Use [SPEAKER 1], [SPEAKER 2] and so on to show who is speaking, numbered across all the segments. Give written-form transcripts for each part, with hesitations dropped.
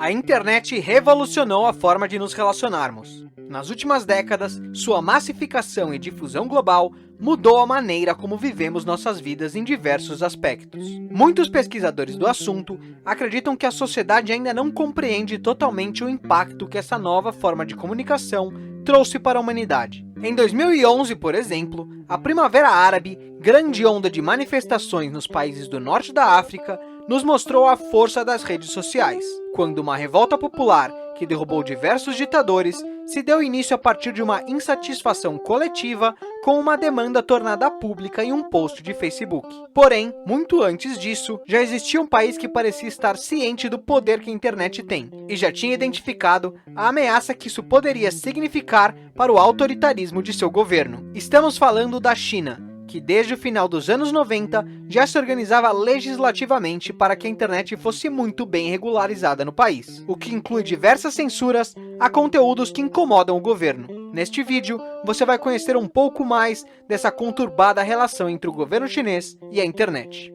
[SPEAKER 1] A internet revolucionou a forma de nos relacionarmos. Nas últimas décadas, sua massificação e difusão global mudou a maneira como vivemos nossas vidas em diversos aspectos. Muitos pesquisadores do assunto acreditam que a sociedade ainda não compreende totalmente o impacto que essa nova forma de comunicação trouxe para a humanidade. Em 2011, por exemplo, a Primavera Árabe, grande onda de manifestações nos países do norte da África, nos mostrou a força das redes sociais, quando uma revolta popular que derrubou diversos ditadores se deu início a partir de uma insatisfação coletiva com uma demanda tornada pública em um post de Facebook. Porém, muito antes disso, já existia um país que parecia estar ciente do poder que a internet tem, e já tinha identificado a ameaça que isso poderia significar para o autoritarismo de seu governo. Estamos falando da China, que desde o final dos anos 90 já se organizava legislativamente para que a internet fosse muito bem regularizada no país, o que inclui diversas censuras a conteúdos que incomodam o governo. Neste vídeo, você vai conhecer um pouco mais dessa conturbada relação entre o governo chinês e a internet.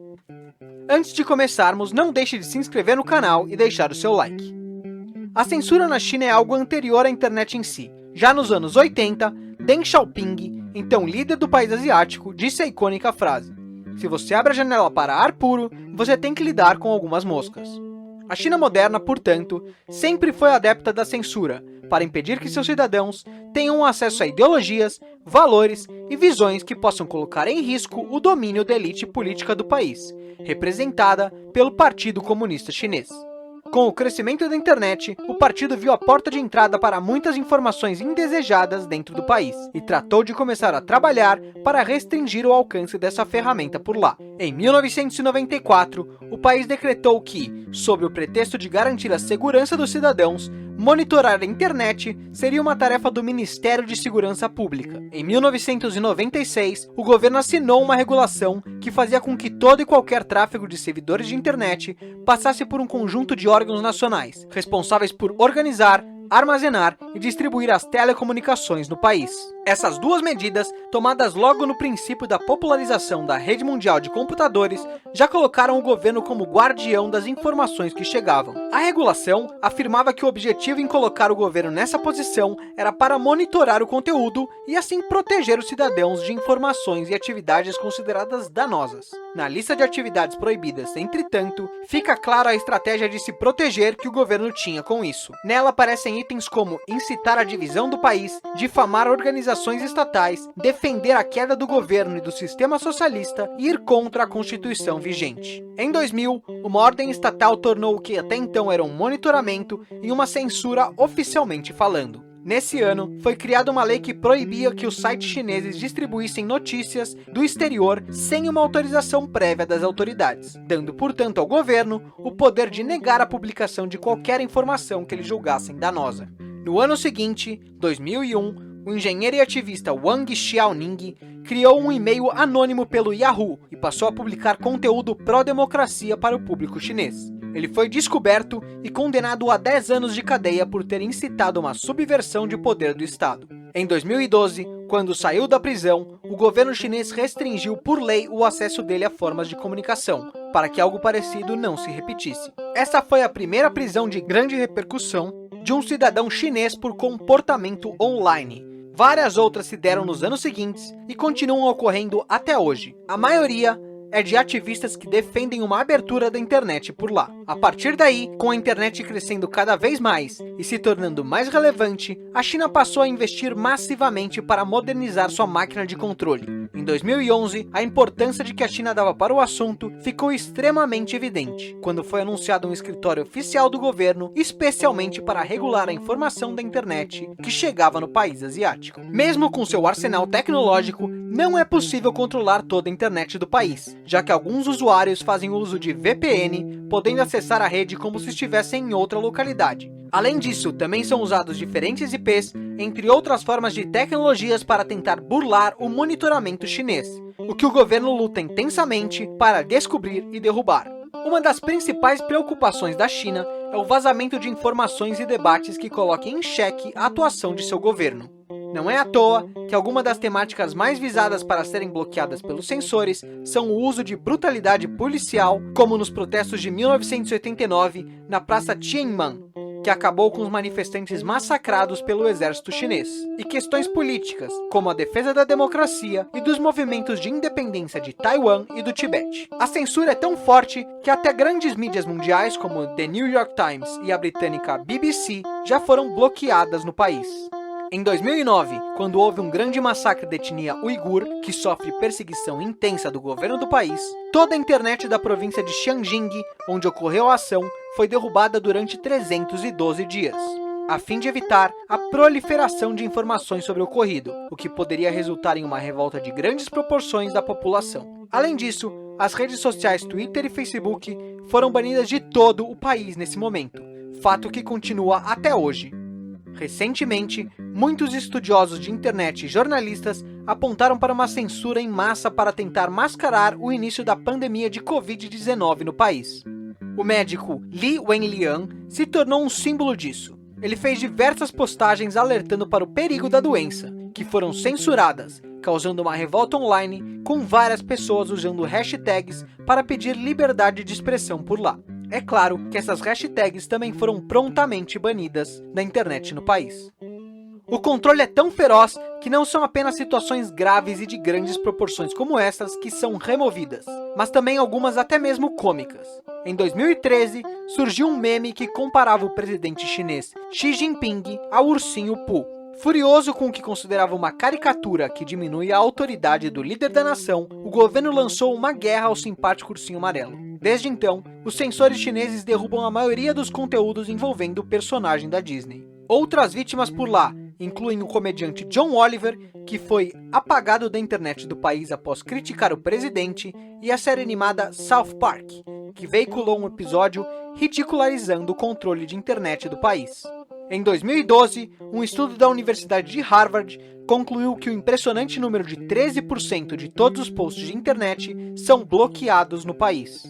[SPEAKER 1] Antes de começarmos, não deixe de se inscrever no canal e deixar o seu like. A censura na China é algo anterior à internet em si. Já nos anos 80, Deng Xiaoping, então líder do país asiático, disse a icônica frase: "Se você abre a janela para ar puro, você tem que lidar com algumas moscas." A China moderna, portanto, sempre foi adepta da censura, para impedir que seus cidadãos tenham acesso a ideologias, valores e visões que possam colocar em risco o domínio da elite política do país, representada pelo Partido Comunista Chinês. Com o crescimento da internet, o partido viu a porta de entrada para muitas informações indesejadas dentro do país e tratou de começar a trabalhar para restringir o alcance dessa ferramenta por lá. Em 1994, o país decretou que, sob o pretexto de garantir a segurança dos cidadãos, monitorar a internet seria uma tarefa do Ministério de Segurança Pública. Em 1996, o governo assinou uma regulação que fazia com que todo e qualquer tráfego de servidores de internet passasse por um conjunto de órgãos nacionais, responsáveis por organizar, armazenar e distribuir as telecomunicações no país. Essas duas medidas, tomadas logo no princípio da popularização da rede mundial de computadores, já colocaram o governo como guardião das informações que chegavam. A regulação afirmava que o objetivo em colocar o governo nessa posição era para monitorar o conteúdo e assim proteger os cidadãos de informações e atividades consideradas danosas. Na lista de atividades proibidas, entretanto, fica clara a estratégia de se proteger que o governo tinha com isso. Nela aparecem itens como incitar a divisão do país, difamar organizações estatais, defender a queda do governo e do sistema socialista e ir contra a Constituição vigente. Em 2000, uma ordem estatal tornou o que até então era um monitoramento em uma censura oficialmente falando. Nesse ano, foi criada uma lei que proibia que os sites chineses distribuíssem notícias do exterior sem uma autorização prévia das autoridades, dando, portanto, ao governo o poder de negar a publicação de qualquer informação que eles julgassem danosa. No ano seguinte, 2001, o engenheiro e ativista Wang Xiaoning criou um e-mail anônimo pelo Yahoo e passou a publicar conteúdo pró-democracia para o público chinês. Ele foi descoberto e condenado a 10 anos de cadeia por ter incitado uma subversão de poder do Estado. Em 2012, quando saiu da prisão, o governo chinês restringiu por lei o acesso dele a formas de comunicação, para que algo parecido não se repetisse. Essa foi a primeira prisão de grande repercussão de um cidadão chinês por comportamento online. Várias outras se deram nos anos seguintes e continuam ocorrendo até hoje. A maioria é de ativistas que defendem uma abertura da internet por lá. A partir daí, com a internet crescendo cada vez mais e se tornando mais relevante, a China passou a investir massivamente para modernizar sua máquina de controle. Em 2011, a importância de que a China dava para o assunto ficou extremamente evidente, quando foi anunciado um escritório oficial do governo, especialmente para regular a informação da internet que chegava no país asiático. Mesmo com seu arsenal tecnológico, não é possível controlar toda a internet do país, já que alguns usuários fazem uso de VPN, podendo acessar a rede como se estivessem em outra localidade. Além disso, também são usados diferentes IPs, entre outras formas de tecnologias para tentar burlar o monitoramento chinês, o que o governo luta intensamente para descobrir e derrubar. Uma das principais preocupações da China é o vazamento de informações e debates que coloquem em xeque a atuação de seu governo. Não é à toa que algumas das temáticas mais visadas para serem bloqueadas pelos censores são o uso de brutalidade policial, como nos protestos de 1989 na Praça Tiananmen, que acabou com os manifestantes massacrados pelo exército chinês, e questões políticas, como a defesa da democracia e dos movimentos de independência de Taiwan e do Tibete. A censura é tão forte que até grandes mídias mundiais, como The New York Times e a britânica BBC, já foram bloqueadas no país. Em 2009, quando houve um grande massacre da etnia uigur, que sofre perseguição intensa do governo do país, toda a internet da província de Xinjiang, onde ocorreu a ação, foi derrubada durante 312 dias, a fim de evitar a proliferação de informações sobre o ocorrido, o que poderia resultar em uma revolta de grandes proporções da população. Além disso, as redes sociais Twitter e Facebook foram banidas de todo o país nesse momento, fato que continua até hoje. Recentemente, muitos estudiosos de internet e jornalistas apontaram para uma censura em massa para tentar mascarar o início da pandemia de Covid-19 no país. O médico Li Wenliang se tornou um símbolo disso. Ele fez diversas postagens alertando para o perigo da doença, que foram censuradas, causando uma revolta online com várias pessoas usando hashtags para pedir liberdade de expressão por lá. É claro que essas hashtags também foram prontamente banidas da internet no país. O controle é tão feroz que não são apenas situações graves e de grandes proporções como essas que são removidas, mas também algumas até mesmo cômicas. Em 2013, surgiu um meme que comparava o presidente chinês Xi Jinping ao ursinho Pooh. Furioso com o que considerava uma caricatura que diminui a autoridade do líder da nação, o governo lançou uma guerra ao simpático ursinho amarelo. Desde então, os censores chineses derrubam a maioria dos conteúdos envolvendo o personagem da Disney. Outras vítimas por lá incluem o comediante John Oliver, que foi apagado da internet do país após criticar o presidente, e a série animada South Park, que veiculou um episódio ridicularizando o controle de internet do país. Em 2012, um estudo da Universidade de Harvard concluiu que o impressionante número de 13% de todos os posts de internet são bloqueados no país.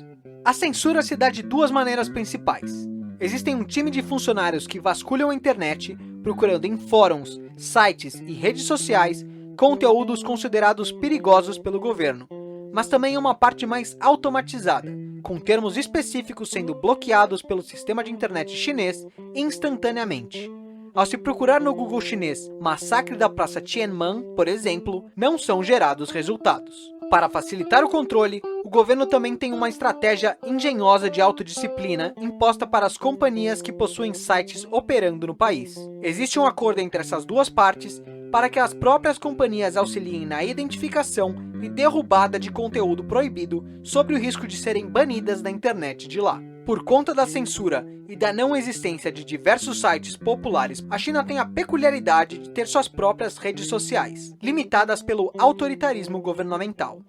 [SPEAKER 1] A censura se dá de duas maneiras principais. Existem um time de funcionários que vasculham a internet, procurando em fóruns, sites e redes sociais conteúdos considerados perigosos pelo governo, mas também uma parte mais automatizada, com termos específicos sendo bloqueados pelo sistema de internet chinês instantaneamente. Ao se procurar no Google chinês Massacre da Praça Tiananmen, por exemplo, não são gerados resultados. Para facilitar o controle, o governo também tem uma estratégia engenhosa de autodisciplina imposta para as companhias que possuem sites operando no país. Existe um acordo entre essas duas partes para que as próprias companhias auxiliem na identificação e derrubada de conteúdo proibido sob o risco de serem banidas da internet de lá. Por conta da censura e da não existência de diversos sites populares, a China tem a peculiaridade de ter suas próprias redes sociais, limitadas pelo autoritarismo governamental.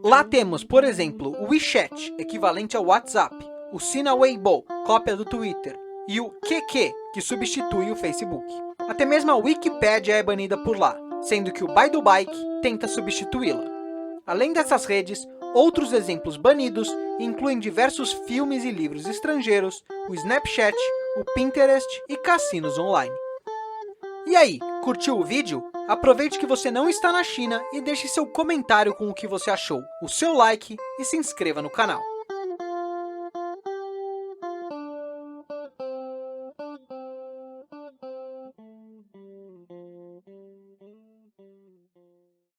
[SPEAKER 1] Lá temos, por exemplo, o WeChat, equivalente ao WhatsApp, o Sina Weibo, cópia do Twitter, e o QQ, que substitui o Facebook. Até mesmo a Wikipédia é banida por lá, sendo que o Baidu-Baike tenta substituí-la. Além dessas redes, outros exemplos banidos incluem diversos filmes e livros estrangeiros, o Snapchat, o Pinterest e cassinos online. E aí, curtiu o vídeo? Aproveite que você não está na China e deixe seu comentário com o que você achou, o seu like e se inscreva no canal.